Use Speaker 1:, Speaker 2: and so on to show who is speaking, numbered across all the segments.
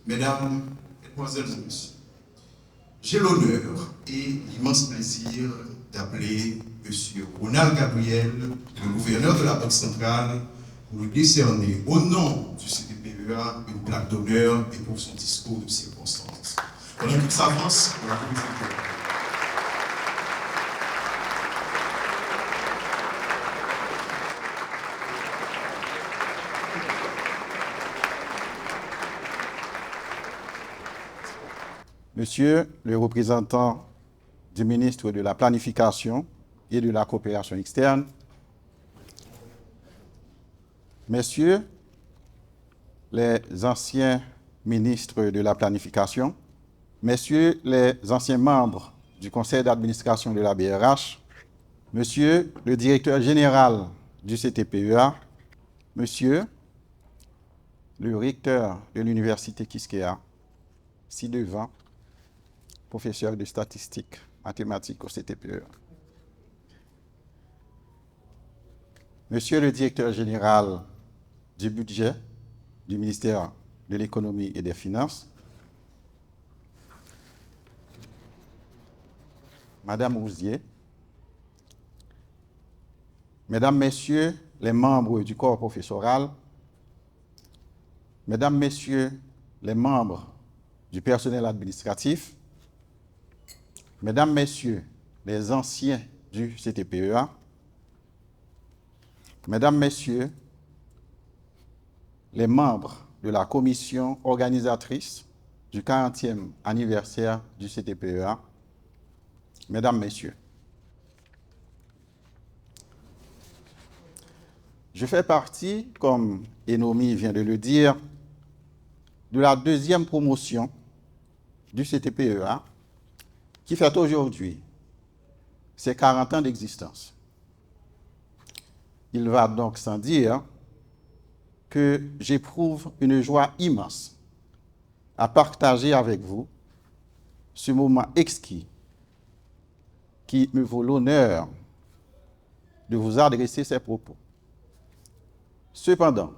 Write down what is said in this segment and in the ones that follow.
Speaker 1: Mesdames, Mesdemoiselles et Messieurs, j'ai l'honneur et l'immense plaisir d'appeler M. Ronald Gabriel, le gouverneur de la Banque centrale, pour lui décerner au nom du CDPEA une plaque d'honneur et pour son discours de circonstance. Pendant qu'il s'avance pour la commission.
Speaker 2: Monsieur le représentant du ministre de la Planification et de la Coopération externe, Messieurs les anciens ministres de la Planification, Messieurs les anciens membres du Conseil d'administration de la BRH, Monsieur le directeur général du CTPEA, Monsieur le recteur de l'Université Quisqueya, ci-devant, professeur de statistique mathématiques au CTPEA. Monsieur le directeur général du budget du ministère de l'économie et des finances, Madame Rouzier, Mesdames, Messieurs les membres du corps professoral, Mesdames, Messieurs les membres du personnel administratif, Mesdames, Messieurs les anciens du CTPEA, Mesdames, Messieurs les membres de la commission organisatrice du 40e anniversaire du CTPEA, Mesdames, Messieurs, je fais partie, comme Enomi vient de le dire, de la deuxième promotion du CTPEA qui fête aujourd'hui ses 40 ans d'existence. Il va donc sans dire que j'éprouve une joie immense à partager avec vous ce moment exquis qui me vaut l'honneur de vous adresser ces propos. Cependant,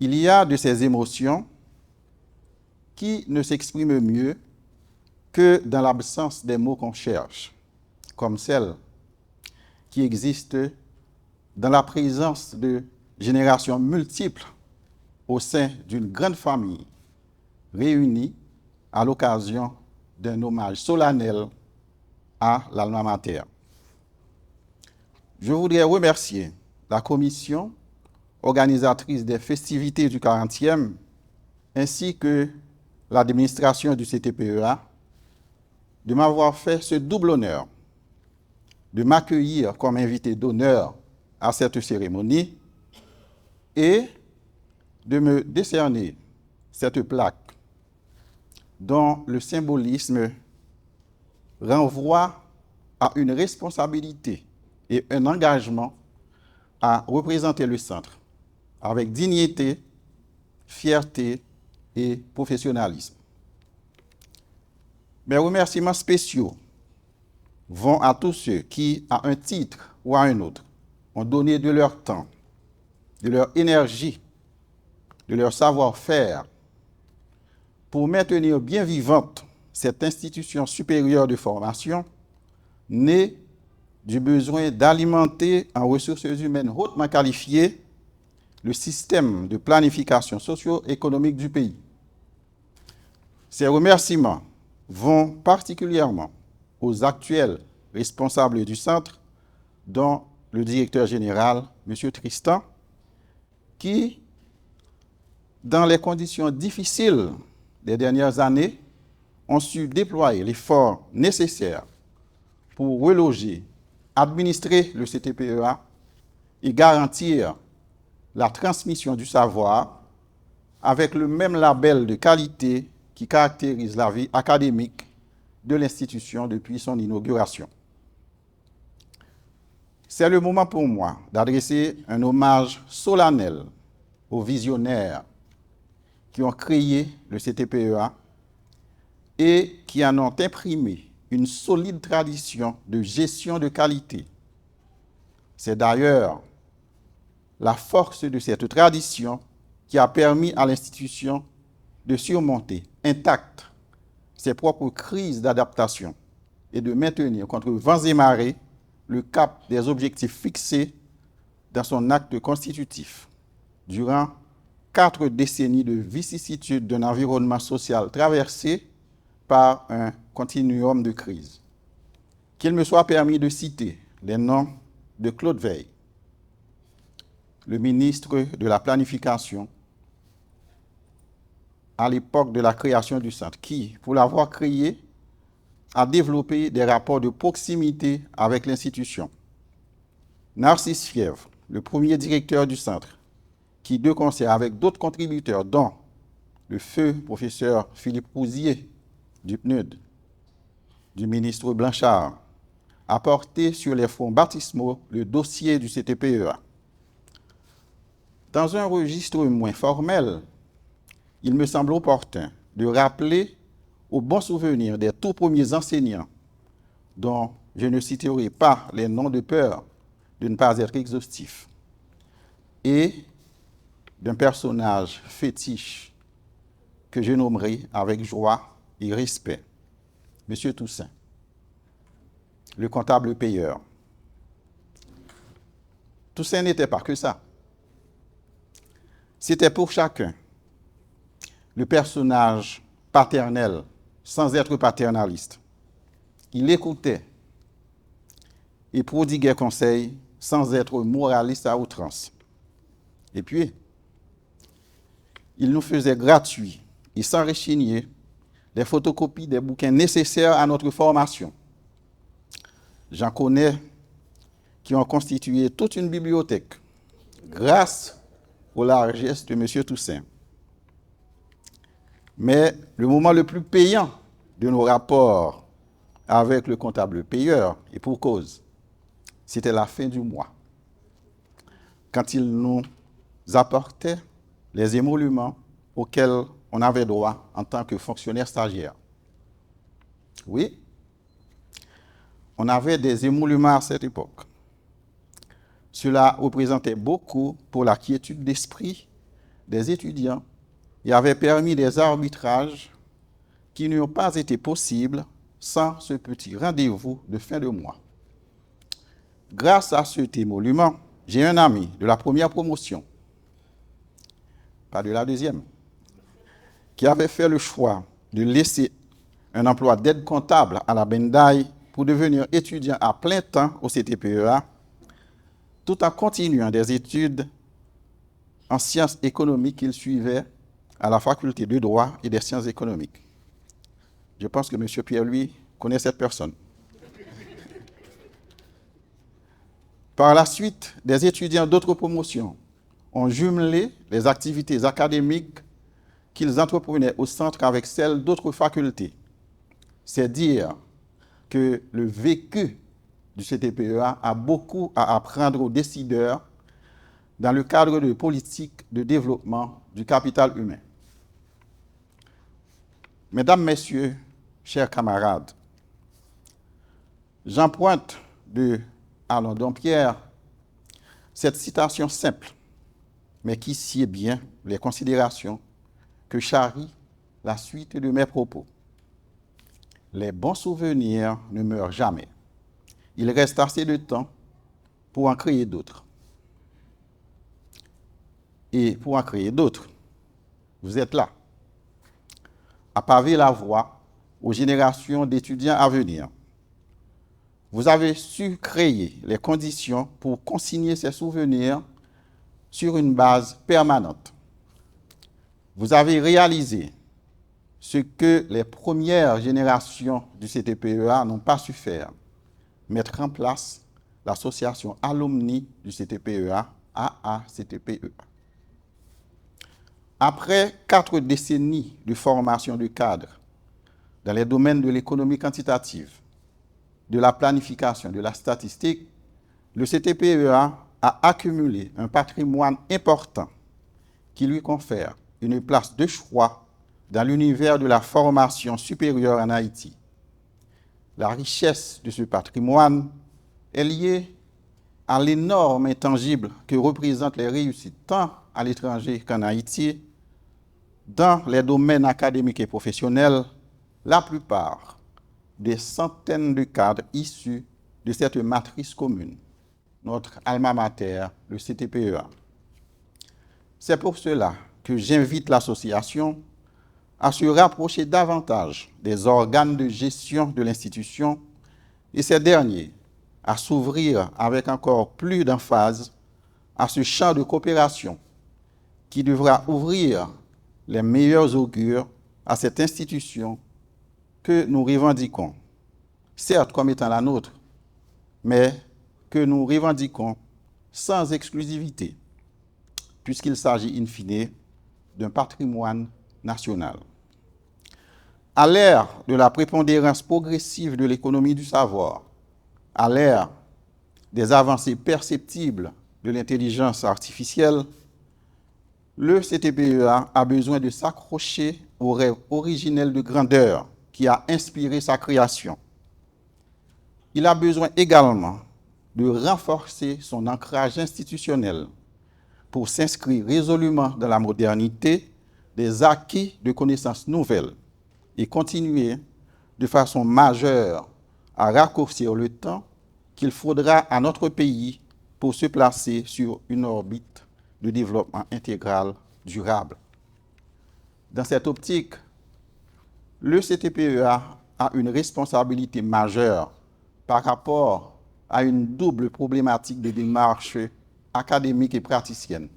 Speaker 2: il y a de ces émotions qui ne s'expriment mieux que dans l'absence des mots qu'on cherche, comme celles qui existent dans la présence de générations multiples au sein d'une grande famille réunie à l'occasion d'un hommage solennel à l'alma mater. Je voudrais remercier la commission organisatrice des festivités du 40e ainsi que l'administration du CTPEA de m'avoir fait ce double honneur de m'accueillir comme invité d'honneur à cette cérémonie et de me décerner cette plaque dont le symbolisme renvoie à une responsabilité et un engagement à représenter le centre avec dignité, fierté et professionnalisme. Mes remerciements spéciaux vont à tous ceux qui, à un titre ou à un autre, ont donné de leur temps, de leur énergie, de leur savoir-faire pour maintenir bien vivante cette institution supérieure de formation née du besoin d'alimenter en ressources humaines hautement qualifiées le système de planification socio-économique du pays. Ces remerciements vont particulièrement aux actuels responsables du centre, dont le directeur général, M. Tristan, qui, dans les conditions difficiles des dernières années, ont su déployer l'effort nécessaire pour reloger, administrer le CTPEA et garantir la transmission du savoir avec le même label de qualité qui caractérise la vie académique de l'institution depuis son inauguration. C'est le moment pour moi d'adresser un hommage solennel aux visionnaires qui ont créé le CTPEA et qui en ont imprimé une solide tradition de gestion de qualité. C'est d'ailleurs la force de cette tradition qui a permis à l'institution de surmonter intacte ses propres crises d'adaptation et de maintenir contre vents et marées le cap des objectifs fixés dans son acte constitutif. Durant 4 décennies de vicissitudes d'un environnement social traversé par un continuum de crises. Qu'il me soit permis de citer les noms de Claude Veil, le ministre de la Planification, à l'époque de la création du centre, qui, pour l'avoir créé, a développé des rapports de proximité avec l'institution. Narcisse Fièvre, le premier directeur du centre, qui, de concert avec d'autres contributeurs, dont le feu professeur Philippe Rousier du PNUD, du ministre Blanchard, a porté sur les fonds baptismaux le dossier du CTPEA. Dans un registre moins formel, il me semble opportun de rappeler au bon souvenir des tout premiers enseignants, dont je ne citerai pas les noms de peur de ne pas être exhaustif, et d'un personnage fétiche que je nommerai avec joie et respect, M. Toussaint, le comptable payeur. Toussaint n'était pas que ça. C'était pour chacun le personnage paternel, sans être paternaliste. Il écoutait et prodiguait conseil sans être moraliste à outrance. Et puis, il nous faisait gratuit et sans rechigner les photocopies des bouquins nécessaires à notre formation. J'en connais qui ont constitué toute une bibliothèque grâce aux largesses de M. Toussaint. Mais le moment le plus payant de nos rapports avec le comptable payeur, et pour cause, c'était la fin du mois, quand il nous apportait les émoluments auxquels on avait droit en tant que fonctionnaire stagiaire. Oui, on avait des émoluments à cette époque. Cela représentait beaucoup pour la quiétude d'esprit des étudiants et avait permis des arbitrages qui n'ont pas été possibles sans ce petit rendez-vous de fin de mois. Grâce à cet émolument, j'ai un ami de la première promotion, pas de la deuxième, qui avait fait le choix de laisser un emploi d'aide comptable à la Bendaï pour devenir étudiant à plein temps au CTPEA, tout en continuant des études en sciences économiques qu'il suivait à la faculté de droit et des sciences économiques. Je pense que M. Pierre-Louis connaît cette personne. Par la suite, des étudiants d'autres promotions ont jumelé les activités académiques qu'ils entreprenaient au centre avec celles d'autres facultés. C'est dire que le vécu du CTPEA a beaucoup à apprendre aux décideurs dans le cadre de politique de développement du capital humain. Mesdames, Messieurs, chers camarades, j'emprunte de Alain Dompierre cette citation simple, mais qui sied bien les considérations que charrie la suite de mes propos. Les bons souvenirs ne meurent jamais. Il reste assez de temps pour en créer d'autres. Et pour en créer d'autres, vous êtes là, à paver la voie aux générations d'étudiants à venir. Vous avez su créer les conditions pour consigner ces souvenirs sur une base permanente. Vous avez réalisé ce que les premières générations du CTPEA n'ont pas su faire, mettre en place l'association alumni du CTPEA, AACTPEA. Après 4 décennies de formation de cadres dans les domaines de l'économie quantitative, de la planification, de la statistique, le CTPEA a accumulé un patrimoine important qui lui confère une place de choix dans l'univers de la formation supérieure en Haïti. La richesse de ce patrimoine est liée à l'énorme intangible que représentent les réussites tant à l'étranger qu'en Haïti, dans les domaines académiques et professionnels, la plupart des centaines de cadres issus de cette matrice commune, notre alma mater, le CTPEA. C'est pour cela que j'invite l'association à se rapprocher davantage des organes de gestion de l'institution et ces derniers à s'ouvrir avec encore plus d'emphase à ce champ de coopération qui devra ouvrir les meilleurs augures à cette institution que nous revendiquons, certes comme étant la nôtre, mais que nous revendiquons sans exclusivité, puisqu'il s'agit in fine d'un patrimoine national. À l'ère de la prépondérance progressive de l'économie du savoir, à l'ère des avancées perceptibles de l'intelligence artificielle, le CTPEA a besoin de s'accrocher au rêve originel de grandeur qui a inspiré sa création. Il a besoin également de renforcer son ancrage institutionnel pour s'inscrire résolument dans la modernité des acquis de connaissances nouvelles et continuer de façon majeure à raccourcir le temps qu'il faudra à notre pays pour se placer sur une orbite de développement intégral durable. Dans cette optique, le CTPEA a une responsabilité majeure par rapport à une double problématique de démarche académique et praticienne.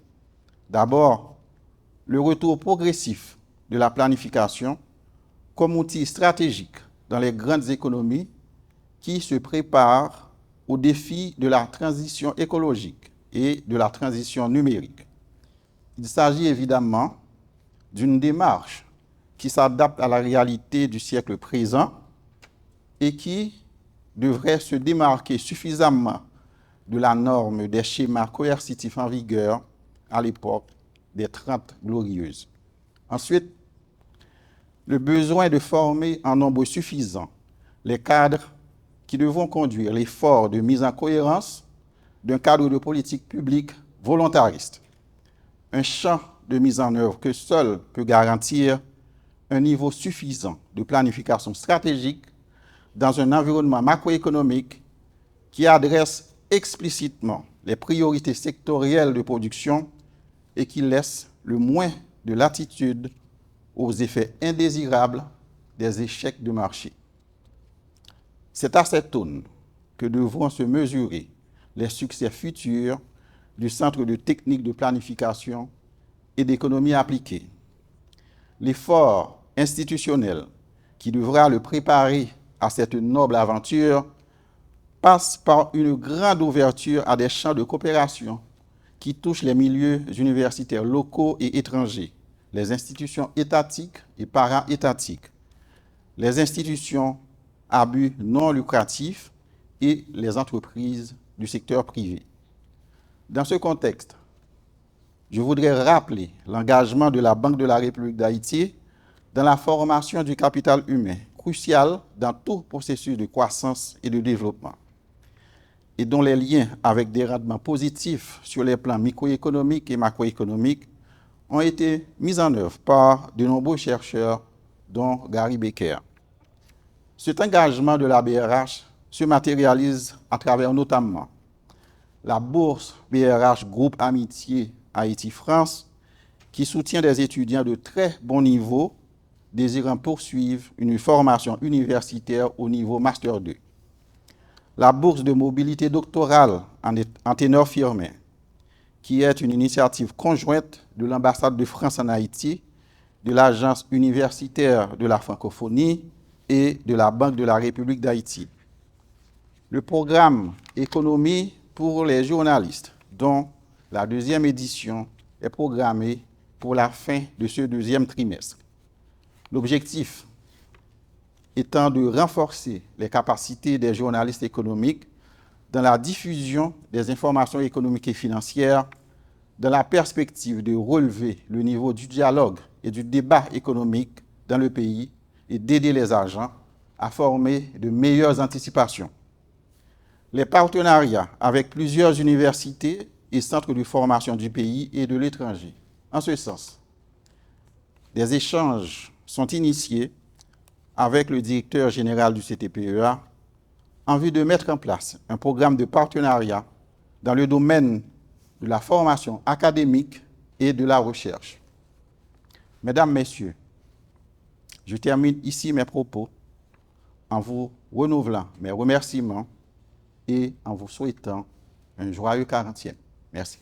Speaker 2: D'abord, le retour progressif de la planification comme outil stratégique dans les grandes économies qui se préparent aux défis de la transition écologique et de la transition numérique. Il s'agit évidemment d'une démarche qui s'adapte à la réalité du siècle présent et qui devrait se démarquer suffisamment de la norme des schémas coercitifs en vigueur à l'époque des 30 Glorieuses. Ensuite, le besoin de former en nombre suffisant les cadres qui devront conduire l'effort de mise en cohérence d'un cadre de politique publique volontariste, un champ de mise en œuvre que seul peut garantir un niveau suffisant de planification stratégique dans un environnement macroéconomique qui adresse explicitement les priorités sectorielles de production et qui laisse le moins de latitude aux effets indésirables des échecs de marché. C'est à cette aune que devront se mesurer les succès futurs du Centre de technique de planification et d'économie appliquée. L'effort institutionnel qui devra le préparer à cette noble aventure passe par une grande ouverture à des champs de coopération qui touchent les milieux universitaires locaux et étrangers, les institutions étatiques et para-étatiques, les institutions à but non lucratif et les entreprises du secteur privé. Dans ce contexte, je voudrais rappeler l'engagement de la Banque de la République d'Haïti dans la formation du capital humain, crucial dans tout processus de croissance et de développement, et dont les liens avec des rendements positifs sur les plans microéconomiques et macroéconomiques ont été mis en œuvre par de nombreux chercheurs, dont Gary Becker. Cet engagement de la BRH se matérialise à travers notamment la bourse BRH Groupe Amitié Haïti-France, qui soutient des étudiants de très bon niveau désirant poursuivre une formation universitaire au niveau Master 2. La bourse de mobilité doctorale en ténor firmin, qui est une initiative conjointe de l'ambassade de France en Haïti, de l'Agence universitaire de la francophonie et de la Banque de la République d'Haïti. Le programme Économie pour les journalistes, dont la deuxième édition est programmée pour la fin de ce deuxième trimestre. L'objectif étant de renforcer les capacités des journalistes économiques dans la diffusion des informations économiques et financières, dans la perspective de relever le niveau du dialogue et du débat économique dans le pays et d'aider les agents à former de meilleures anticipations. Les partenariats avec plusieurs universités et centres de formation du pays et de l'étranger. En ce sens, des échanges sont initiés avec le directeur général du CTPEA en vue de mettre en place un programme de partenariat dans le domaine de la formation académique et de la recherche. Mesdames, Messieurs, je termine ici mes propos en vous renouvelant mes remerciements et en vous souhaitant un joyeux 40e. Merci.